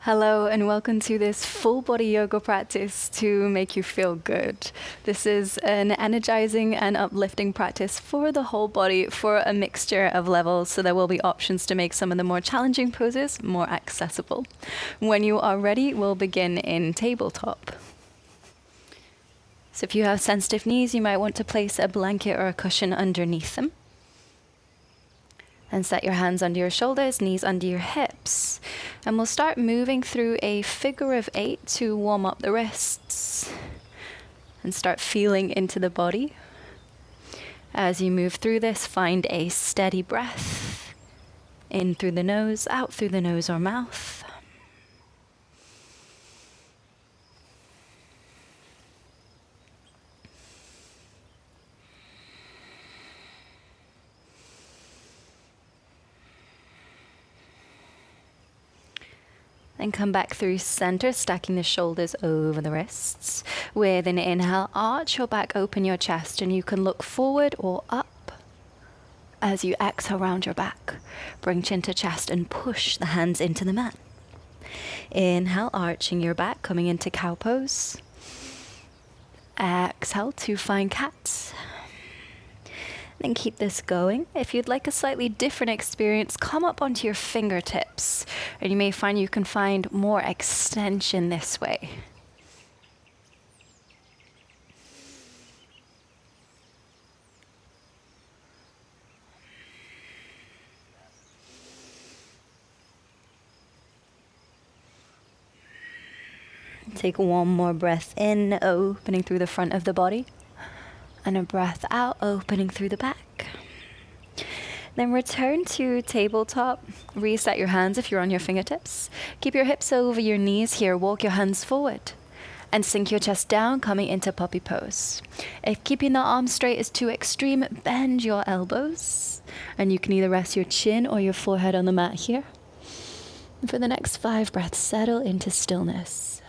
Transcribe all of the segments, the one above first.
Hello and welcome to this full body yoga practice to make you feel good. This is an energizing and uplifting practice for the whole body for a mixture of levels, so there will be options to make some of the more challenging poses more accessible. When you are ready, we'll begin in tabletop. So if you have sensitive knees, you might want to place a blanket or a cushion underneath them. And set your hands under your shoulders, knees under your hips. And we'll start moving through a figure of 8 to warm up the wrists. And start feeling into the body. As you move through this, find a steady breath. In through the nose, out through the nose or mouth. And come back through center, stacking the shoulders over the wrists. With an inhale, arch your back, open your chest, and you can look forward or up. As you exhale, round your back. Bring chin to chest and push the hands into the mat. Inhale, arching your back, coming into cow pose. Exhale to find cat. Then keep this going. If you'd like a slightly different experience, come up onto your fingertips, and you may find you can find more extension this way. Take one more breath in, opening through the front of the body. And a breath out, opening through the back. Then return to tabletop. Reset your hands if you're on your fingertips. Keep your hips over your knees here. Walk your hands forward. And sink your chest down, coming into puppy pose. If keeping the arms straight is too extreme, bend your elbows. And you can either rest your chin or your forehead on the mat here. And for the next 5 breaths, settle into stillness.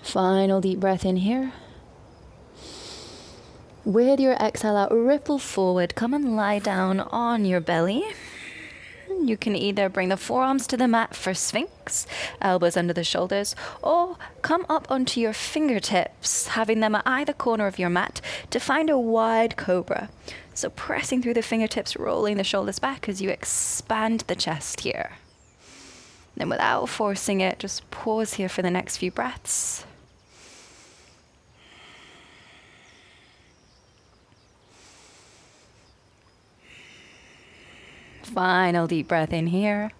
Final deep breath in here. With your exhale out, ripple forward. Come and lie down on your belly. You can either bring the forearms to the mat for Sphinx, elbows under the shoulders, or come up onto your fingertips, having them at either corner of your mat to find a wide cobra. So pressing through the fingertips, rolling the shoulders back as you expand the chest here. Then without forcing it, just pause here for the next few breaths. Final deep breath in here.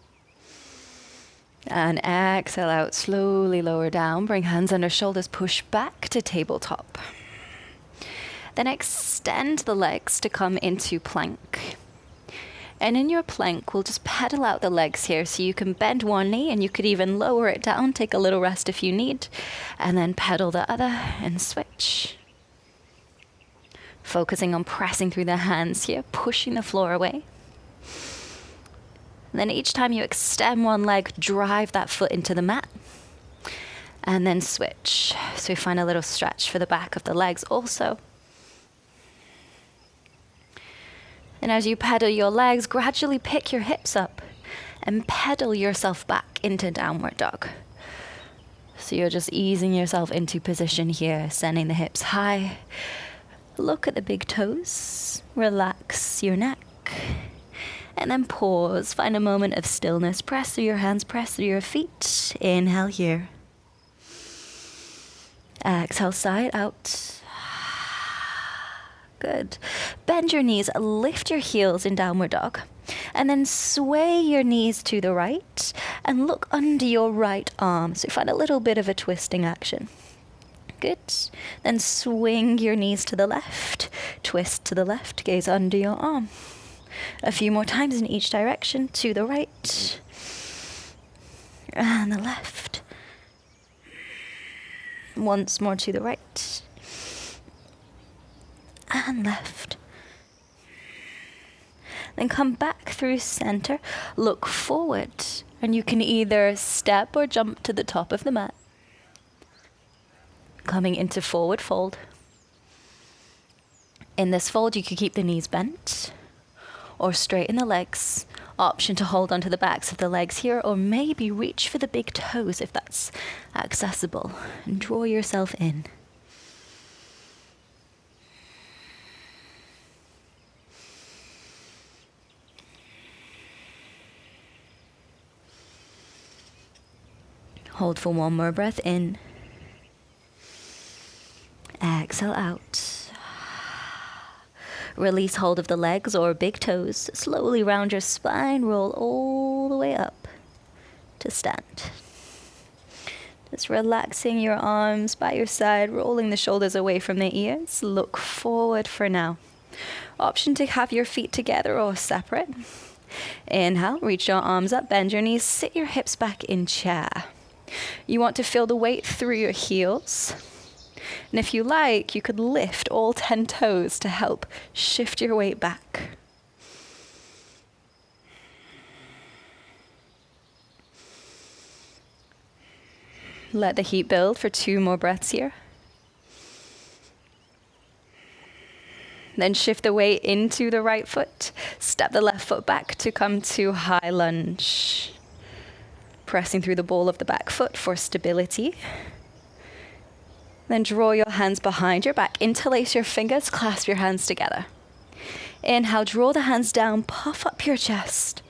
And exhale out, slowly lower down. Bring hands under shoulders, push back to tabletop. Then extend the legs to come into plank. And in your plank, we'll just pedal out the legs here, so you can bend one knee and you could even lower it down, take a little rest if you need, and then pedal the other and switch. Focusing on pressing through the hands here, pushing the floor away. And then each time you extend one leg, drive that foot into the mat. And then switch. So we find a little stretch for the back of the legs also. And as you pedal your legs, gradually pick your hips up and pedal yourself back into downward dog. So you're just easing yourself into position here, sending the hips high. Look at the big toes. Relax your neck. And then pause, find a moment of stillness. Press through your hands, press through your feet. Inhale here. Exhale, side out. Good. Bend your knees, lift your heels in downward dog. And then sway your knees to the right and look under your right arm. So you find a little bit of a twisting action. Good. Then swing your knees to the left. Twist to the left, gaze under your arm. A few more times in each direction, to the right and the left. Once more to the right and left. Then come back through center, look forward, and you can either step or jump to the top of the mat. coming into forward fold. In this fold, you could keep the knees bent or straighten the legs. Option to hold onto the backs of the legs here, or maybe reach for the big toes if that's accessible. And draw yourself in. Hold for one more breath in. Exhale out. Release hold of the legs or big toes. Slowly round your spine, roll all the way up to stand. Just relaxing your arms by your side, rolling the shoulders away from the ears. Look forward for now. Option to have your feet together or separate. Inhale, reach your arms up, bend your knees, sit your hips back in chair. You want to feel the weight through your heels. And if you like, you could lift all 10 toes to help shift your weight back. Let the heat build for 2 more breaths here. Then shift the weight into the right foot. Step the left foot back to come to high lunge. Pressing through the ball of the back foot for stability. Then draw your hands behind your back. Interlace your fingers, clasp your hands together. Inhale, draw the hands down, puff up your chest.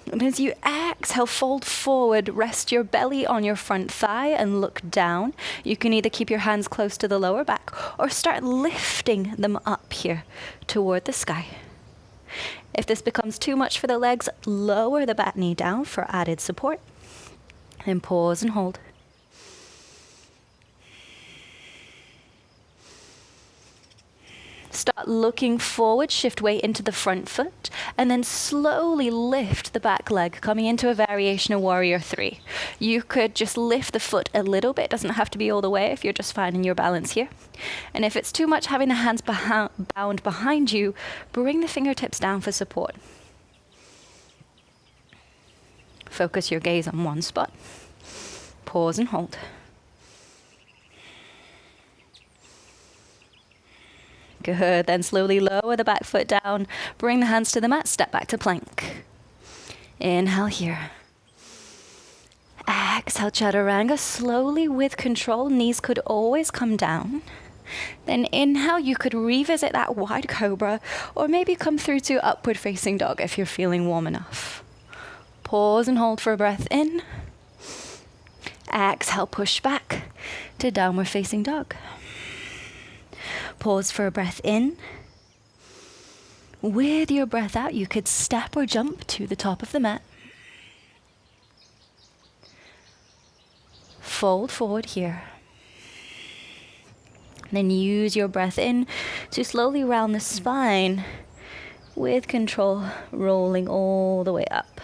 And as you exhale, fold forward, rest your belly on your front thigh and look down. You can either keep your hands close to the lower back or start lifting them up here toward the sky. If this becomes too much for the legs, lower the back knee down for added support. And pause and hold. Start looking forward, shift weight into the front foot, and then slowly lift the back leg, coming into a variation of Warrior 3. You could just lift the foot a little bit, doesn't have to be all the way if you're just finding your balance here. And if it's too much having the hands bound behind you, bring the fingertips down for support. Focus your gaze on one spot. Pause and hold. Good. Then slowly lower the back foot down. Bring the hands to the mat. Step back to plank. Inhale here. Exhale, chaturanga. Slowly with control. Knees could always come down. Then inhale, you could revisit that wide cobra or maybe come through to upward facing dog if you're feeling warm enough. Pause and hold for a breath in. Exhale, push back to downward facing dog. Pause for a breath in. With your breath out, you could step or jump to the top of the mat. Fold forward here. Then use your breath in to slowly round the spine with control, rolling all the way up.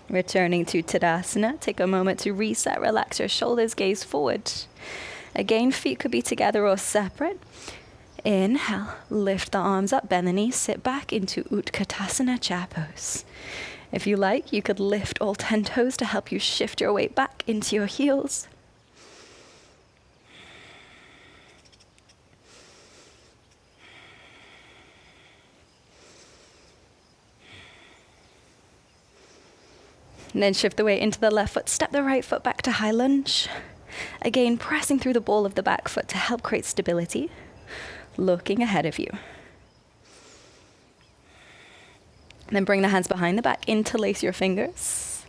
Returning to Tadasana, take a moment to reset, relax your shoulders, gaze forward. Again, feet could be together or separate. Inhale, lift the arms up, bend the knees, sit back into Utkatasana, chair pose. If you like, you could lift all 10 toes to help you shift your weight back into your heels. And then shift the weight into the left foot, step the right foot back to high lunge. Again, pressing through the ball of the back foot to help create stability. Looking ahead of you. And then bring the hands behind the back, interlace your fingers.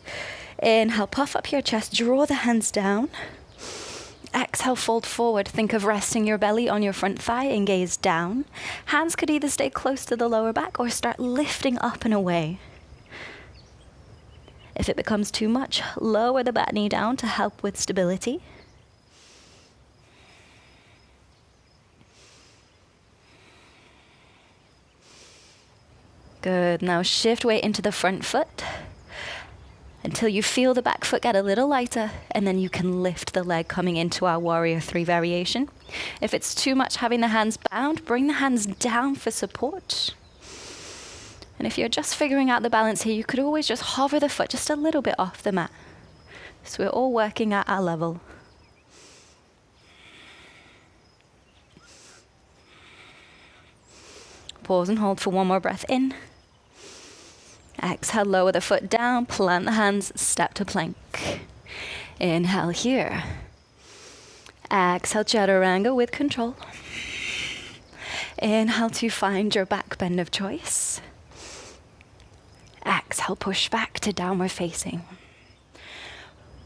Inhale, puff up your chest, draw the hands down. Exhale, fold forward. Think of resting your belly on your front thigh and gaze down. Hands could either stay close to the lower back or start lifting up and away. If it becomes too much, lower the back knee down to help with stability. Good. Now shift weight into the front foot until you feel the back foot get a little lighter, and then you can lift the leg coming into our Warrior 3 variation. If it's too much having the hands bound, bring the hands down for support. And if you're just figuring out the balance here, you could always just hover the foot just a little bit off the mat. So we're all working at our level. Pause and hold for one more breath in. Exhale, lower the foot down, plant the hands, step to plank. Inhale here. Exhale, chaturanga with control. Inhale to find your back bend of choice. Exhale, push back to downward facing.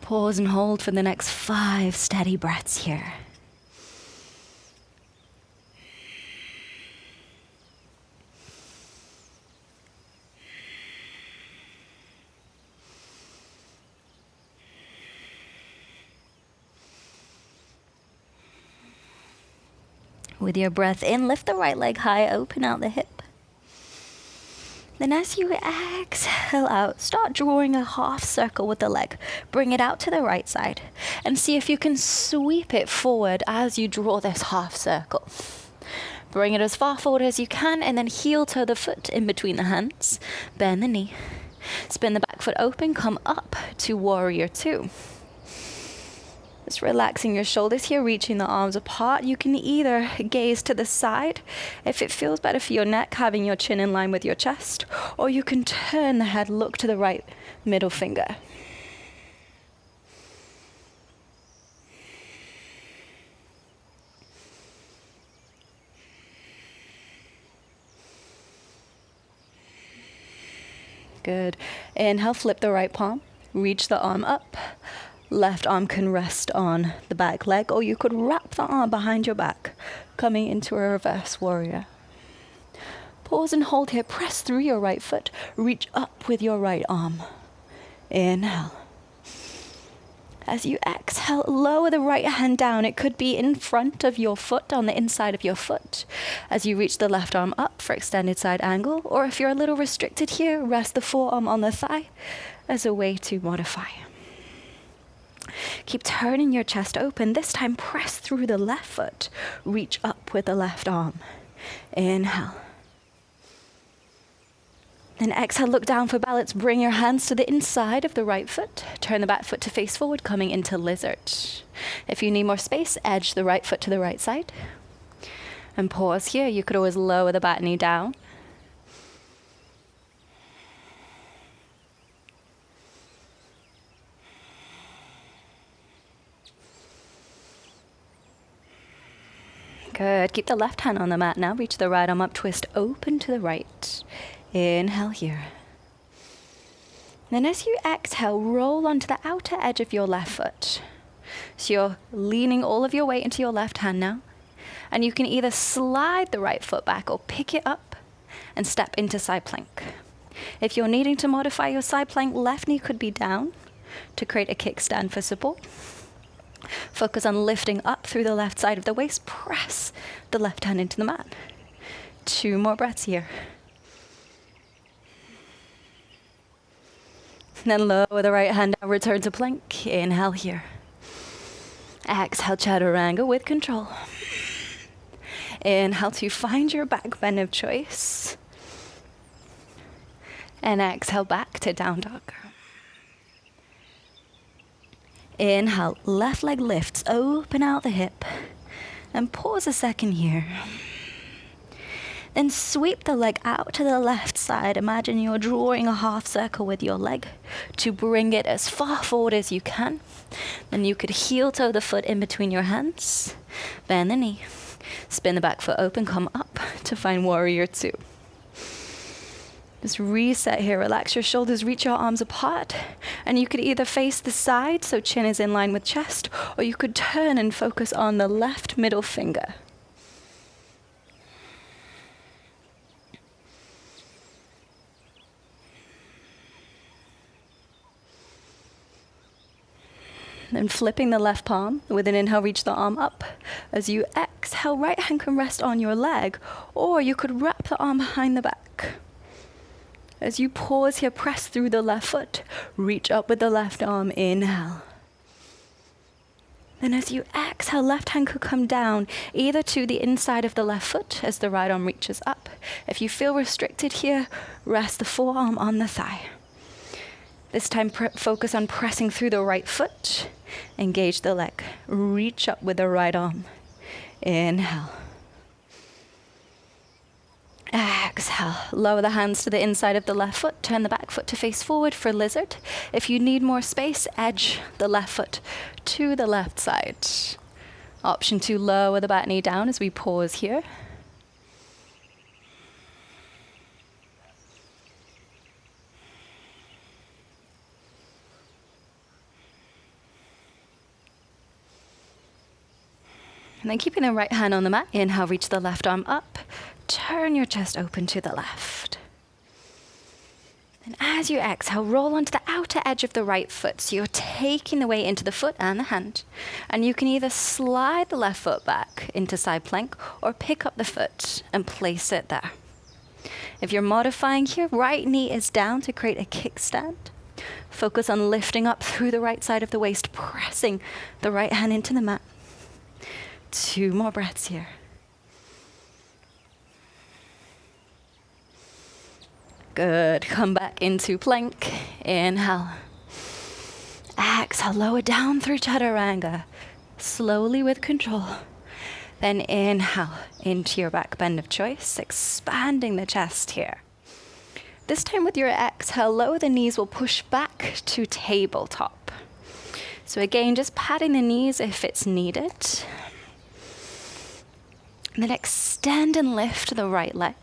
Pause and hold for the next 5 steady breaths here. With your breath in, lift the right leg high, open out the hip. Then as you exhale out, start drawing a half circle with the leg. Bring it out to the right side and see if you can sweep it forward as you draw this half circle. Bring it as far forward as you can and then heel toe the foot in between the hands. Bend the knee. Spin the back foot open, come up to warrior 2. Just relaxing your shoulders here, reaching the arms apart. You can either gaze to the side, if it feels better for your neck, having your chin in line with your chest, or you can turn the head, look to the right middle finger. Good. Inhale, flip the right palm, reach the arm up. Left arm can rest on the back leg, or you could wrap the arm behind your back, coming into a reverse warrior. Pause and hold here. Press through your right foot. Reach up with your right arm. Inhale. As you exhale, lower the right hand down. It could be in front of your foot, on the inside of your foot. As you reach the left arm up for extended side angle, or if you're a little restricted here, rest the forearm on the thigh as a way to modify. Keep turning your chest open. This time, press through the left foot. Reach up with the left arm. Inhale. Then exhale, look down for balance. Bring your hands to the inside of the right foot. Turn the back foot to face forward, coming into lizard. If you need more space, edge the right foot to the right side. And pause here. You could always lower the back knee down. Good. Keep the left hand on the mat now. Reach the right arm up, twist open to the right. Inhale here. Then as you exhale, roll onto the outer edge of your left foot. So you're leaning all of your weight into your left hand now. And you can either slide the right foot back or pick it up and step into side plank. If you're needing to modify your side plank, left knee could be down to create a kickstand for support. Focus on lifting up through the left side of the waist. Press the left hand into the mat. 2 more breaths here. Then lower the right hand down, return to plank. Inhale here. Exhale, chaturanga with control. Inhale to find your back bend of choice. And exhale back to down dog. Inhale, left leg lifts, open out the hip. And pause a second here. Then sweep the leg out to the left side. Imagine you're drawing a half circle with your leg to bring it as far forward as you can. Then you could heel toe the foot in between your hands. Bend the knee. Spin the back foot open, come up to find warrior 2. Just reset here, relax your shoulders, reach your arms apart. And you could either face the side, so chin is in line with chest, or you could turn and focus on the left middle finger. Then flipping the left palm, with an inhale, reach the arm up. As you exhale, right hand can rest on your leg, or you could wrap the arm behind the back. As you pause here, press through the left foot. Reach up with the left arm, inhale. Then as you exhale, left hand could come down, either to the inside of the left foot as the right arm reaches up. If you feel restricted here, rest the forearm on the thigh. This time, focus on pressing through the right foot. Engage the leg. Reach up with the right arm. Inhale. Exhale, lower the hands to the inside of the left foot, turn the back foot to face forward for lizard. If you need more space, edge the left foot to the left side. Option to lower the back knee down as we pause here. And then keeping the right hand on the mat, inhale, reach the left arm up. Turn your chest open to the left. And as you exhale, roll onto the outer edge of the right foot. So you're taking the weight into the foot and the hand. And you can either slide the left foot back into side plank or pick up the foot and place it there. If you're modifying here, right knee is down to create a kickstand. Focus on lifting up through the right side of the waist, pressing the right hand into the mat. 2 more breaths here. Good. Come back into plank. Inhale. Exhale. Lower down through chaturanga. Slowly with control. Then inhale into your back bend of choice, expanding the chest here. This time with your exhale, lower the knees, will push back to tabletop. So again, just patting the knees if it's needed. And then extend and lift the right leg.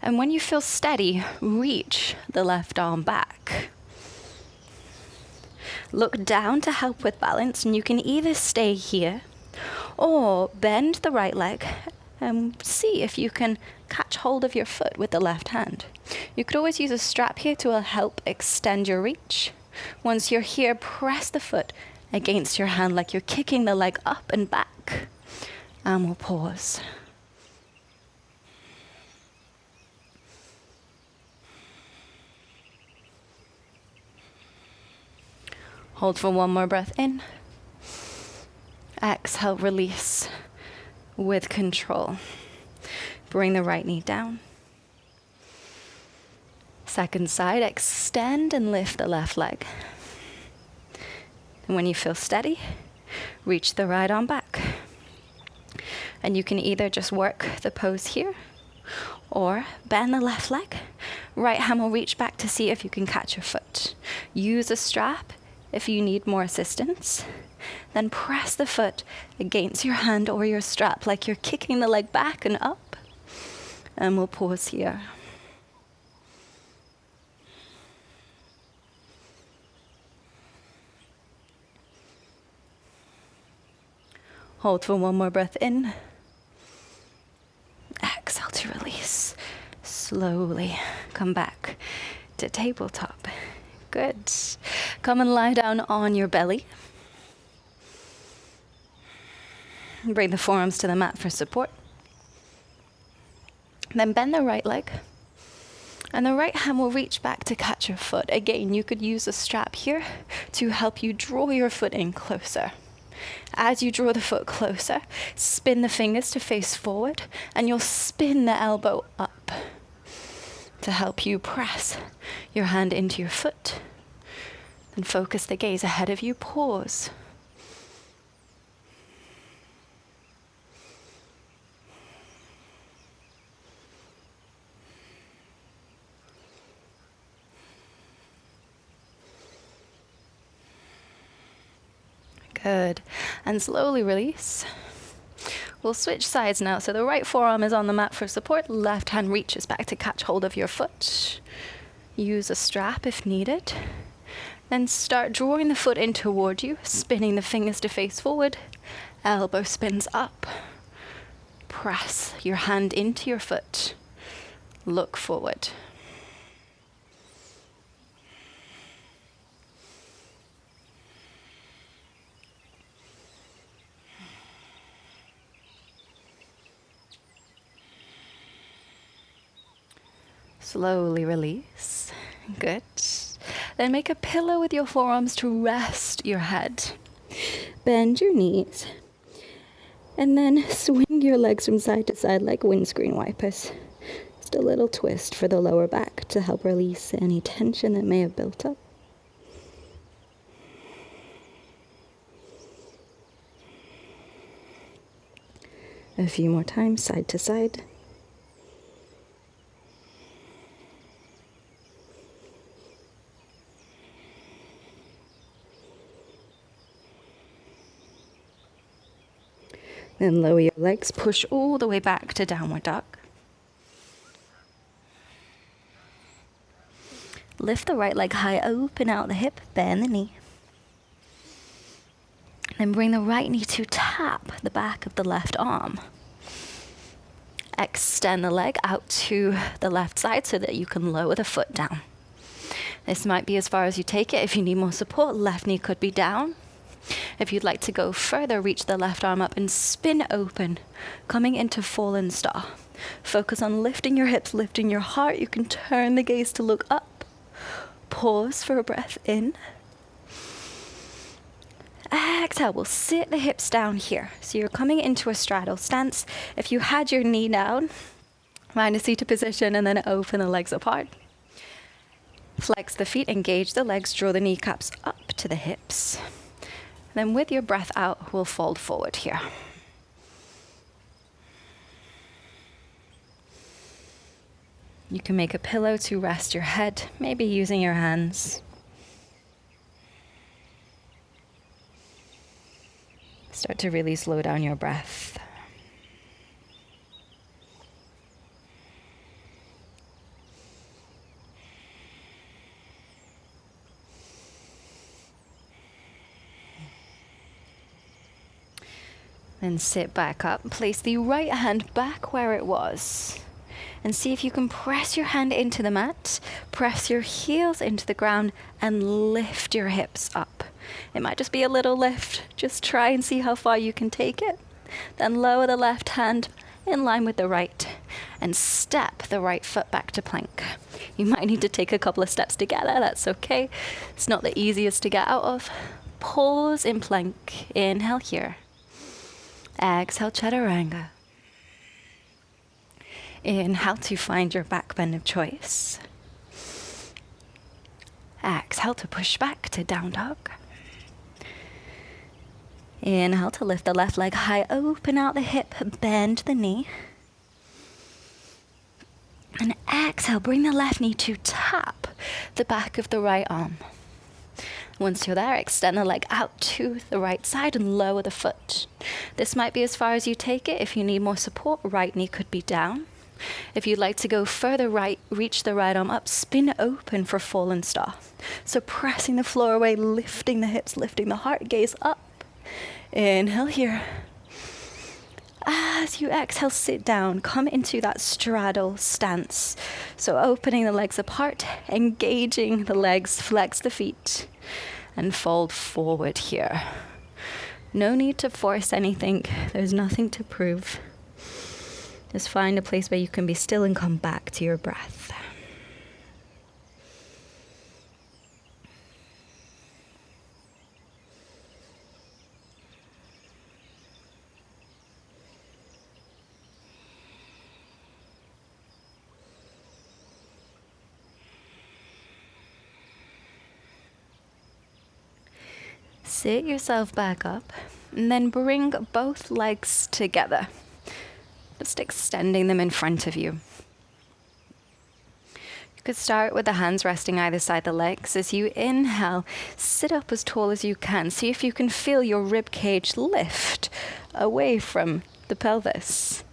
And when you feel steady, reach the left arm back. Look down to help with balance, and you can either stay here or bend the right leg and see if you can catch hold of your foot with the left hand. You could always use a strap here to help extend your reach. Once you're here, press the foot against your hand like you're kicking the leg up and back. And we'll pause. Hold for 1 more breath in. Exhale, release with control. Bring the right knee down. Second side, extend and lift the left leg. And when you feel steady, reach the right arm back. And you can either just work the pose here or bend the left leg. Right hand will reach back to see if you can catch your foot. Use a strap if you need more assistance. Then press the foot against your hand or your strap like you're kicking the leg back and up. And we'll pause here. Hold for 1 more breath in. Exhale to release. Slowly come back to tabletop. Good. Come and lie down on your belly. Bring the forearms to the mat for support. Then bend the right leg. And the right hand will reach back to catch your foot. Again, you could use a strap here to help you draw your foot in closer. As you draw the foot closer, spin the fingers to face forward, and you'll spin the elbow up to help you press your hand into your foot. Then focus the gaze ahead of you. Pause. Good. And slowly release. We'll switch sides now. So the right forearm is on the mat for support. Left hand reaches back to catch hold of your foot. Use a strap if needed. Then start drawing the foot in toward you, spinning the fingers to face forward. Elbow spins up. Press your hand into your foot. Look forward. Slowly release. Good. Then make a pillow with your forearms to rest your head. Bend your knees. And then swing your legs from side to side like windscreen wipers. Just a little twist for the lower back to help release any tension that may have built up. A few more times, side to side. Then lower your legs, push all the way back to downward dog. Lift the right leg high, open out the hip, bend the knee. Then bring the right knee to tap the back of the left arm. Extend the leg out to the left side so that you can lower the foot down. This might be as far as you take it. If you need more support, left knee could be down. If you'd like to go further, reach the left arm up and spin open, coming into fallen star. Focus on lifting your hips, lifting your heart. You can turn the gaze to look up. Pause for a breath in. Exhale, we'll sit the hips down here. So you're coming into a straddle stance. If you had your knee down, find a seated position and then open the legs apart. Flex the feet, engage the legs, draw the kneecaps up to the hips. Then with your breath out, we'll fold forward here. You can make a pillow to rest your head, maybe using your hands. Start to really slow down your breath. Then sit back up, place the right hand back where it was, and see if you can press your hand into the mat, press your heels into the ground, and lift your hips up. It might just be a little lift, just try and see how far you can take it. Then lower the left hand in line with the right, and step the right foot back to plank. You might need to take a couple of steps together, that's okay. It's not the easiest to get out of. Pause in plank, inhale here. Exhale, chaturanga. Inhale to find your back bend of choice. Exhale to push back to down dog. Inhale to lift the left leg high, open out the hip, bend the knee. And exhale, bring the left knee to tap the back of the right arm. Once you're there, extend the leg out to the right side and lower the foot. This might be as far as you take it. If you need more support, right knee could be down. If you'd like to go further right, reach the right arm up, spin open for fallen star. So pressing the floor away, lifting the hips, lifting the heart, gaze up. Inhale here. As you exhale, sit down, come into that straddle stance. So opening the legs apart, engaging the legs, flex the feet, and fold forward here. No need to force anything. There's nothing to prove. Just find a place where you can be still and come back to your breath. Sit yourself back up and then bring both legs together. Just extending them in front of you. You could start with the hands resting either side the legs. As you inhale, sit up as tall as you can. See if you can feel your rib cage lift away from the pelvis.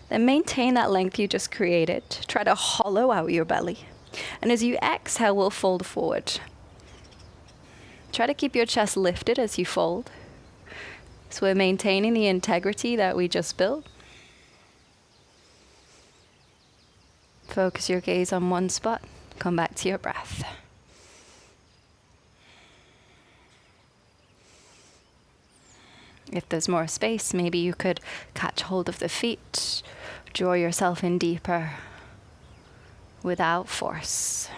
Then maintain that length you just created. Try to hollow out your belly. And as you exhale, we'll fold forward. Try to keep your chest lifted as you fold. So we're maintaining the integrity that we just built. Focus your gaze on one spot. Come back to your breath. If there's more space, maybe you could catch hold of the feet. Draw yourself in deeper without force.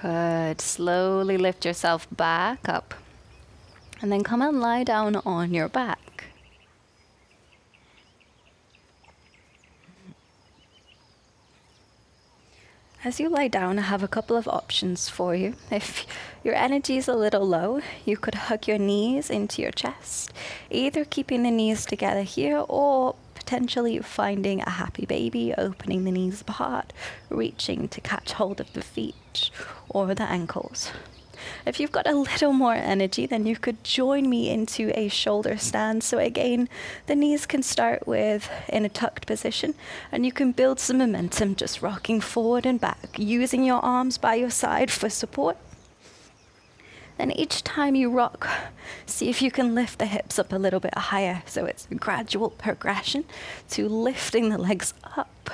Good. Slowly lift yourself back up. And then come and lie down on your back. As you lie down, I have a couple of options for you. If your energy is a little low, you could hug your knees into your chest, either keeping the knees together here or potentially finding a happy baby, opening the knees apart, reaching to catch hold of the feet or the ankles. If you've got a little more energy, then you could join me into a shoulder stand. So again, the knees can start with in a tucked position, and you can build some momentum just rocking forward and back, using your arms by your side for support. Then each time you rock, see if you can lift the hips up a little bit higher. So it's a gradual progression to lifting the legs up.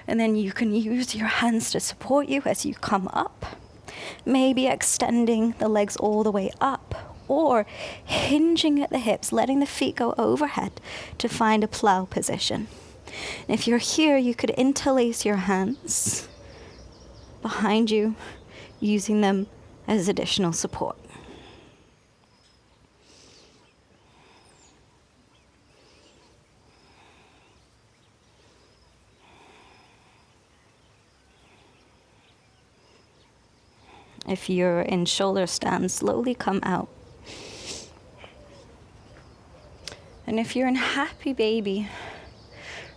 And then you can use your hands to support you as you come up. Maybe extending the legs all the way up, or hinging at the hips, letting the feet go overhead to find a plow position. And if you're here, you could interlace your hands behind you, using them as additional support. If you're in shoulder stand, slowly come out. And if you're in happy baby,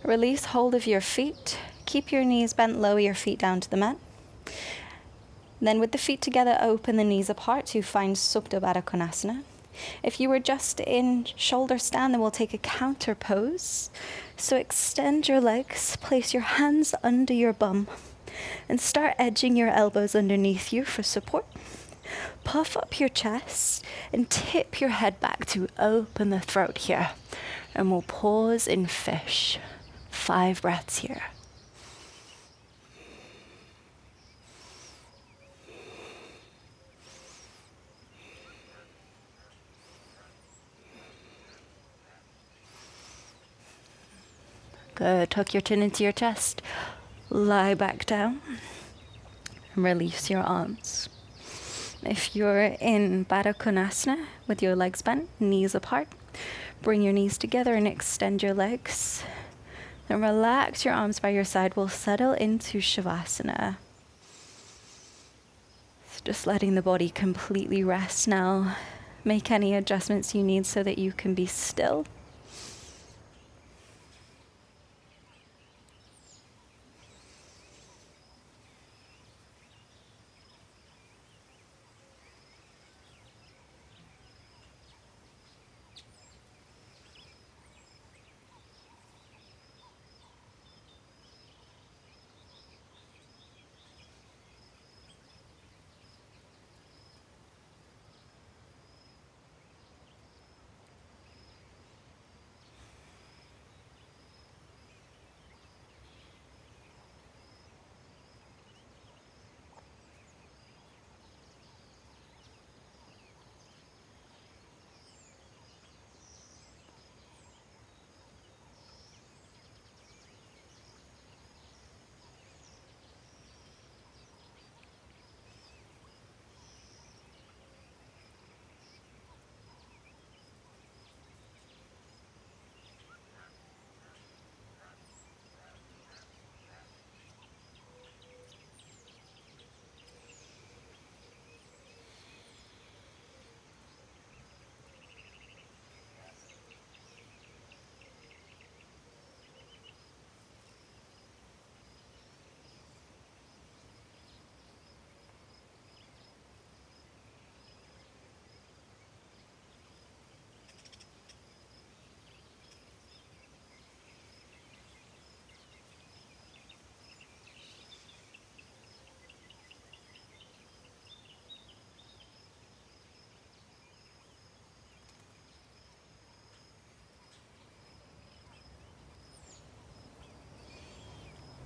release hold of your feet. Keep your knees bent, lower your feet down to the mat. Then with the feet together, open the knees apart to find Supta Baddha Konasana. If you were just in shoulder stand, then we'll take a counter pose. So extend your legs, place your hands under your bum, and start edging your elbows underneath you for support. Puff up your chest and tip your head back to open the throat here. And we'll pause in fish. 5 breaths here. Good. Tuck your chin into your chest. Lie back down. Release your arms. If you're in Baddha Konasana with your legs bent, knees apart, bring your knees together and extend your legs. Then relax your arms by your side. We'll settle into shavasana. Just letting the body completely rest now. Make any adjustments you need so that you can be still.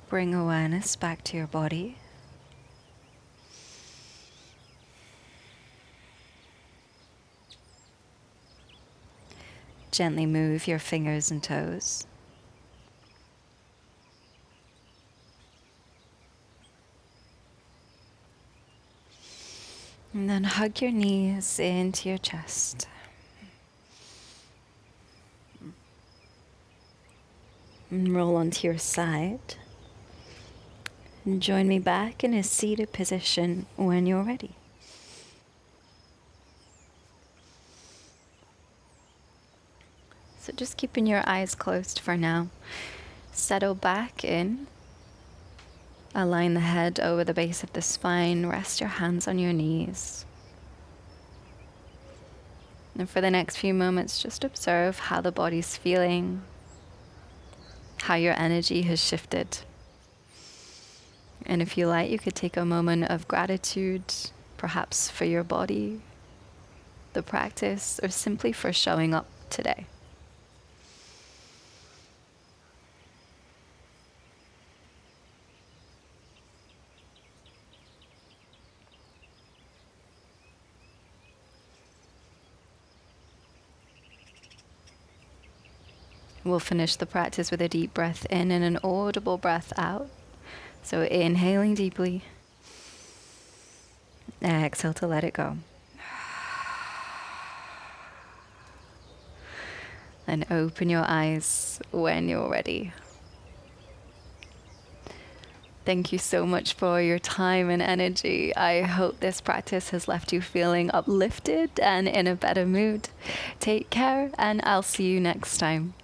Bring awareness back to your body. Gently move your fingers and toes. And then hug your knees into your chest. And roll onto your side. And join me back in a seated position when you're ready. So just keeping your eyes closed for now. Settle back in. Align the head over the base of the spine. Rest your hands on your knees. And for the next few moments, just observe how the body's feeling, how your energy has shifted. And if you like, you could take a moment of gratitude, perhaps for your body, the practice, or simply for showing up today. We'll finish the practice with a deep breath in and an audible breath out. So inhaling deeply. Exhale to let it go. And open your eyes when you're ready. Thank you so much for your time and energy. I hope this practice has left you feeling uplifted and in a better mood. Take care, and I'll see you next time.